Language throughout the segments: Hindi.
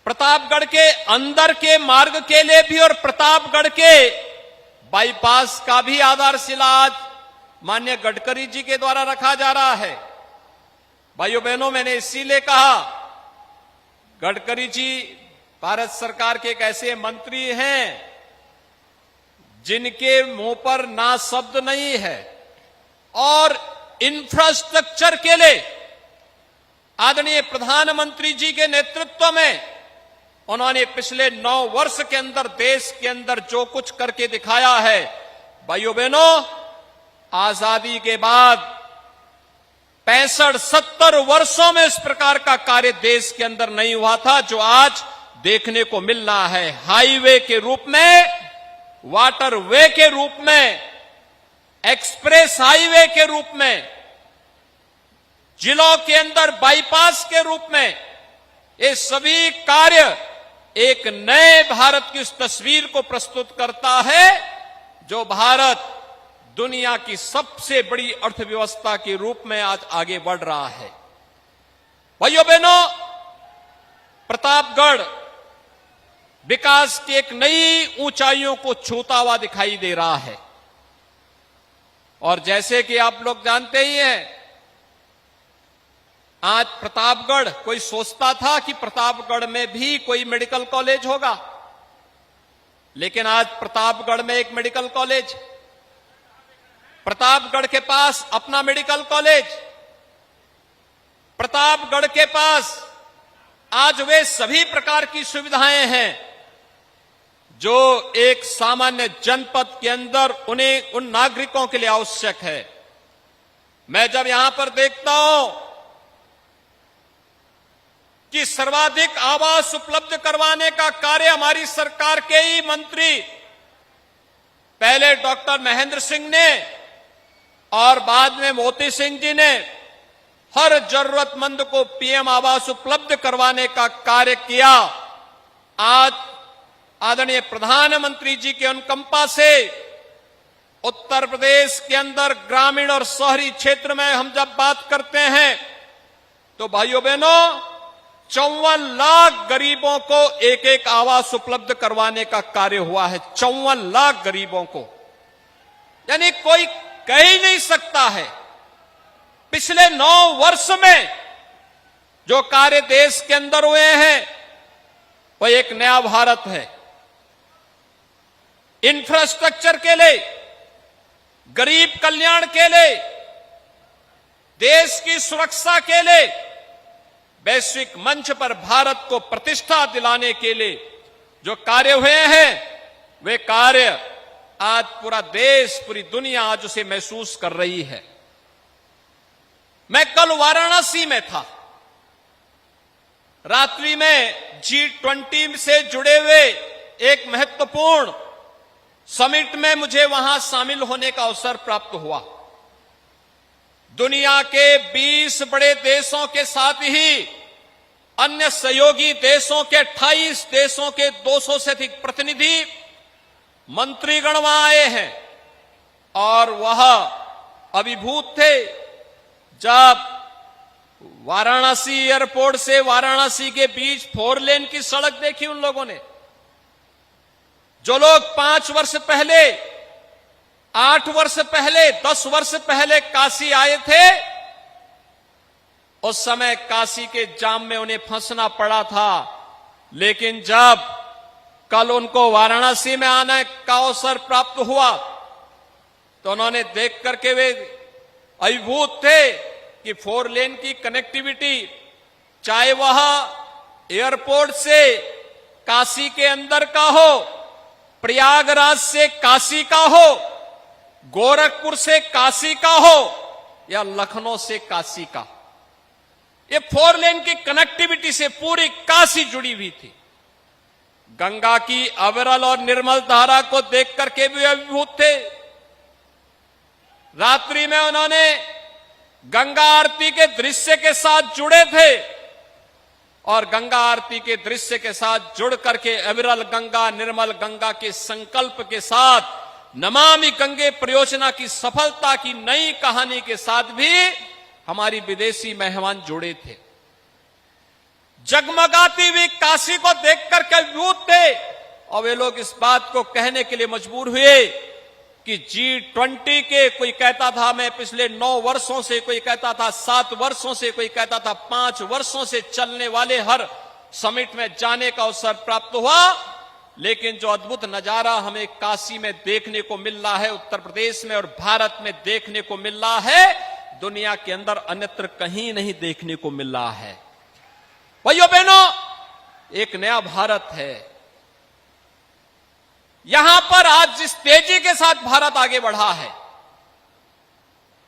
प्रतापगढ़ के अंदर के मार्ग के लिए भी और प्रतापगढ़ के बाईपास का भी आधारशिला आज माननीय गडकरी जी के द्वारा रखा जा रहा है। भाइयों बहनों, मैंने इसीलिए कहा, गडकरी जी भारत सरकार के एक ऐसे मंत्री हैं जिनके मुंह पर ना शब्द नहीं है और इंफ्रास्ट्रक्चर के लिए आदरणीय प्रधानमंत्री जी के नेतृत्व में उन्होंने पिछले 9 वर्ष के अंदर देश के अंदर जो कुछ करके दिखाया है। भाइयों बहनों, आजादी के बाद 65-70 वर्षों में इस प्रकार का कार्य देश के अंदर नहीं हुआ था जो आज देखने को मिल रहा है। हाईवे के रूप में, वाटरवे के रूप में, एक्सप्रेस हाईवे के रूप में, जिलों के अंदर बाईपास के रूप में, ये सभी कार्य एक नए भारत की इस तस्वीर को प्रस्तुत करता है जो भारत दुनिया की सबसे बड़ी अर्थव्यवस्था के रूप में आज आगे बढ़ रहा है। भाइयों बहनों, प्रतापगढ़ विकास की एक नई ऊंचाइयों को छूता हुआ दिखाई दे रहा है। और जैसे कि आप लोग जानते ही हैं, आज प्रतापगढ़, कोई सोचता था कि प्रतापगढ़ में भी कोई मेडिकल कॉलेज होगा, लेकिन आज प्रतापगढ़ में एक मेडिकल कॉलेज, प्रतापगढ़ के पास अपना मेडिकल कॉलेज, प्रतापगढ़ के पास आज वे सभी प्रकार की सुविधाएं हैं जो एक सामान्य जनपद के अंदर उन्हें, उन नागरिकों के लिए आवश्यक है। मैं जब यहां पर देखता हूं कि सर्वाधिक आवास उपलब्ध करवाने का कार्य हमारी सरकार के ही मंत्री, पहले डॉक्टर महेंद्र सिंह ने और बाद में मोती सिंह जी ने हर जरूरतमंद को पीएम आवास उपलब्ध करवाने का कार्य किया। आज आदरणीय प्रधानमंत्री जी के अनुकंपा से उत्तर प्रदेश के अंदर ग्रामीण और शहरी क्षेत्र में हम जब बात करते हैं तो भाइयों बहनों, 54 लाख गरीबों को एक एक आवास उपलब्ध करवाने का कार्य हुआ है। 54 लाख गरीबों को, यानी कोई कह ही नहीं सकता है पिछले 9 वर्ष में जो कार्य देश के अंदर हुए हैं वह एक नया भारत है। इंफ्रास्ट्रक्चर के लिए, गरीब कल्याण के लिए, देश की सुरक्षा के लिए, वैश्विक मंच पर भारत को प्रतिष्ठा दिलाने के लिए जो कार्य हुए हैं, वे कार्य आज पूरा देश, पूरी दुनिया आज उसे महसूस कर रही है। मैं कल वाराणसी में था, रात्रि में G20 से जुड़े हुए एक महत्वपूर्ण समिट में मुझे वहां शामिल होने का अवसर प्राप्त हुआ। दुनिया के 20 बड़े देशों के साथ ही अन्य सहयोगी देशों के 28 देशों के 200 से अधिक प्रतिनिधि मंत्रीगण वहां आए हैं और वह अभिभूत थे जब वाराणसी एयरपोर्ट से वाराणसी के बीच 4 लेन की सड़क देखी उन लोगों ने। जो लोग 5 वर्ष पहले, 8 वर्ष पहले, 10 वर्ष पहले काशी आए थे, उस समय काशी के जाम में उन्हें फंसना पड़ा था, लेकिन जब कल उनको वाराणसी में आने का अवसर प्राप्त हुआ तो उन्होंने देख करके वे अभिभूत थे कि 4 लेन की कनेक्टिविटी, चाहे वह एयरपोर्ट से काशी के अंदर का हो, प्रयागराज से काशी का हो, गोरखपुर से काशी का हो या लखनऊ से काशी का, ये 4 लेन की कनेक्टिविटी से पूरी काशी जुड़ी हुई थी। गंगा की अविरल और निर्मल धारा को देख करके भी अभिभूत थे। रात्रि में उन्होंने गंगा आरती के दृश्य के साथ जुड़े थे और गंगा आरती के दृश्य के साथ जुड़ करके अविरल गंगा, निर्मल गंगा के संकल्प के साथ नमामि गंगे परियोजना की सफलता की नई कहानी के साथ भी हमारी विदेशी मेहमान जुड़े थे। जगमगाती हुई काशी को देखकर के अभिभूत थे और वे लोग इस बात को कहने के लिए मजबूर हुए कि G20 के कोई कहता था मैं पिछले 9 वर्षों से, कोई कहता था 7 वर्षों से, कोई कहता था 5 वर्षों से चलने वाले हर समिट में जाने का अवसर प्राप्त हुआ। लेकिन जो अद्भुत नजारा हमें काशी में देखने को मिल रहा है, उत्तर प्रदेश में और भारत में देखने को मिल रहा है, दुनिया के अंदर अन्यत्र कहीं नहीं देखने को मिल रहा है। भाइयों बहनों, एक नया भारत है। यहां पर आज जिस तेजी के साथ भारत आगे बढ़ा है,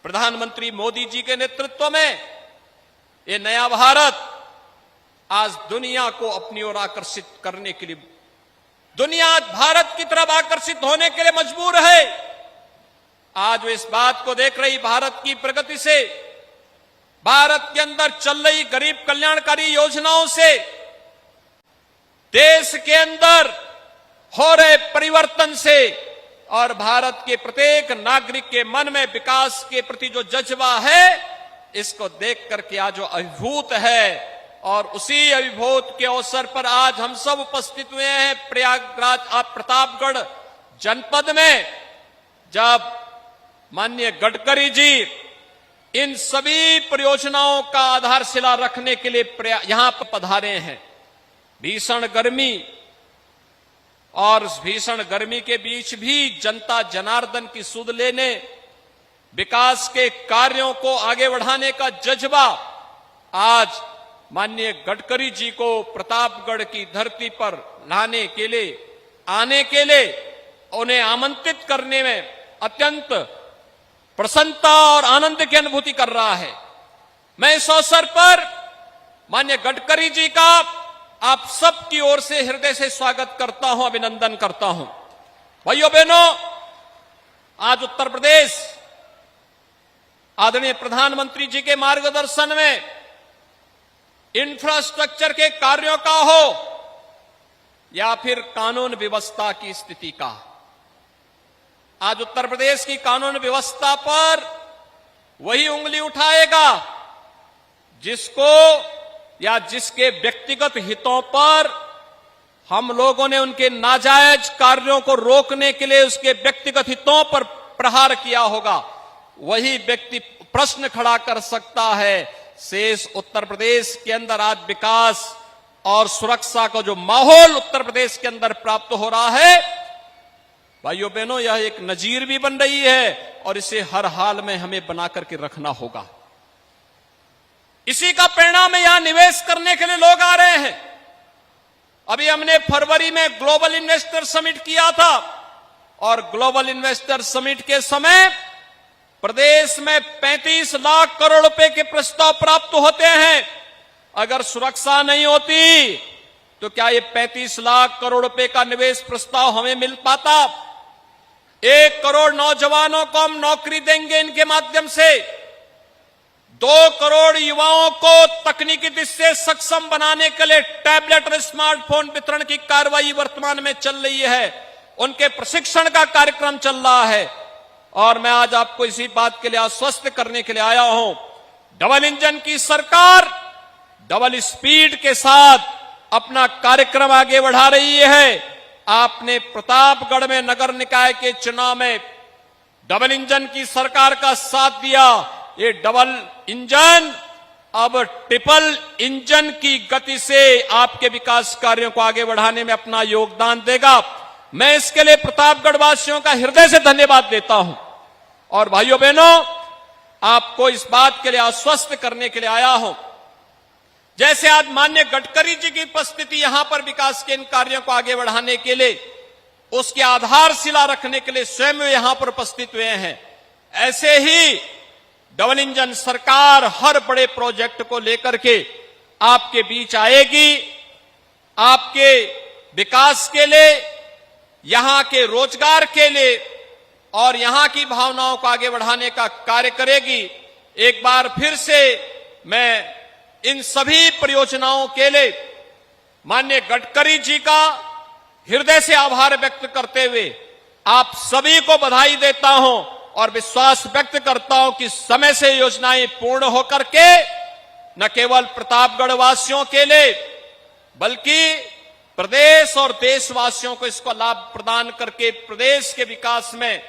प्रधानमंत्री मोदी जी के नेतृत्व में ये नया भारत आज दुनिया को अपनी ओर आकर्षित करने के लिए, दुनिया भारत की तरफ आकर्षित होने के लिए मजबूर है। आज वो इस बात को देख रही, भारत की प्रगति से, भारत के अंदर चल रही गरीब कल्याणकारी योजनाओं से, देश के अंदर हो रहे परिवर्तन से और भारत के प्रत्येक नागरिक के मन में विकास के प्रति जो जज्बा है, इसको देख करके आज जो अभिभूत है। और उसी अभिभूत के अवसर पर आज हम सब उपस्थित हुए हैं प्रयागराज प्रतापगढ़ जनपद में, जब माननीय गडकरी जी इन सभी परियोजनाओं का आधारशिला रखने के लिए यहां पर पधारे हैं। भीषण गर्मी और भीषण गर्मी के बीच भी जनता जनार्दन की सुध लेने, विकास के कार्यों को आगे बढ़ाने का जज्बा आज माननीय गडकरी जी को प्रतापगढ़ की धरती पर लाने के लिए, आने के लिए, उन्हें आमंत्रित करने में अत्यंत प्रसन्नता और आनंद की अनुभूति कर रहा है। मैं इस अवसर पर माननीय गडकरी जी का आप सब की ओर से हृदय से स्वागत करता हूं, अभिनंदन करता हूं। भाइयों बहनों, आज उत्तर प्रदेश आदरणीय प्रधानमंत्री जी के मार्गदर्शन में इंफ्रास्ट्रक्चर के कार्यों का हो या फिर कानून व्यवस्था की स्थिति का, आज उत्तर प्रदेश की कानून व्यवस्था पर वही उंगली उठाएगा जिसको या जिसके व्यक्तिगत हितों पर हम लोगों ने उनके नाजायज कार्यों को रोकने के लिए उसके व्यक्तिगत हितों पर प्रहार किया होगा, वही व्यक्ति प्रश्न खड़ा कर सकता है। शेष उत्तर प्रदेश के अंदर आज विकास और सुरक्षा का जो माहौल उत्तर प्रदेश के अंदर प्राप्त हो रहा है, भाइयों बहनों, यह एक नजीर भी बन रही है और इसे हर हाल में हमें बना करके रखना होगा। इसी का परिणाम यहां निवेश करने के लिए लोग आ रहे हैं। अभी हमने फरवरी में ग्लोबल इन्वेस्टर समिट किया था और ग्लोबल इन्वेस्टर समिट के समय प्रदेश में 35 लाख करोड़ रुपए के प्रस्ताव प्राप्त होते हैं। अगर सुरक्षा नहीं होती तो क्या ये 35 लाख करोड़ रुपए का निवेश प्रस्ताव हमें मिल पाता? 1 करोड़ नौजवानों को हम नौकरी देंगे इनके माध्यम से। 2 करोड़ युवाओं को तकनीकी दृष्टि से सक्षम बनाने के लिए टैबलेट और स्मार्टफोन वितरण की कार्रवाई वर्तमान में चल रही है। उनके प्रशिक्षण का कार्यक्रम चल रहा है और मैं आज आपको इसी बात के लिए आश्वस्त करने के लिए आया हूं। डबल इंजन की सरकार डबल स्पीड के साथ अपना कार्यक्रम आगे बढ़ा रही है। आपने प्रतापगढ़ में नगर निकाय के चुनाव में डबल इंजन की सरकार का साथ दिया। ये डबल इंजन अब ट्रिपल इंजन की गति से आपके विकास कार्यों को आगे बढ़ाने में अपना योगदान देगा। मैं इसके लिए प्रतापगढ़ वासियों का हृदय से धन्यवाद देता हूं और भाइयों बहनों, आपको इस बात के लिए आश्वस्त करने के लिए आया हूं। जैसे आज माननीय गडकरी जी की उपस्थिति यहां पर विकास के इन कार्यों को आगे बढ़ाने के लिए, उसके आधारशिला रखने के लिए स्वयं यहां पर उपस्थित हुए हैं, ऐसे ही डबल इंजन सरकार हर बड़े प्रोजेक्ट को लेकर के आपके बीच आएगी। आपके विकास के लिए, यहां के रोजगार के लिए और यहां की भावनाओं को आगे बढ़ाने का कार्य करेगी। एक बार फिर से मैं इन सभी परियोजनाओं के लिए माननीय गडकरी जी का हृदय से आभार व्यक्त करते हुए आप सभी को बधाई देता हूं और विश्वास व्यक्त करता हूं कि समय से योजनाएं पूर्ण होकर के न केवल प्रतापगढ़ वासियों के लिए बल्कि प्रदेश और देशवासियों को इसको लाभ प्रदान करके प्रदेश के विकास में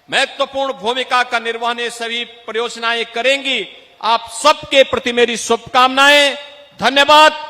महत्वपूर्ण भूमिका का निर्वहन ये सभी परियोजनाएं करेंगी। आप सबके प्रति मेरी शुभकामनाएं। धन्यवाद।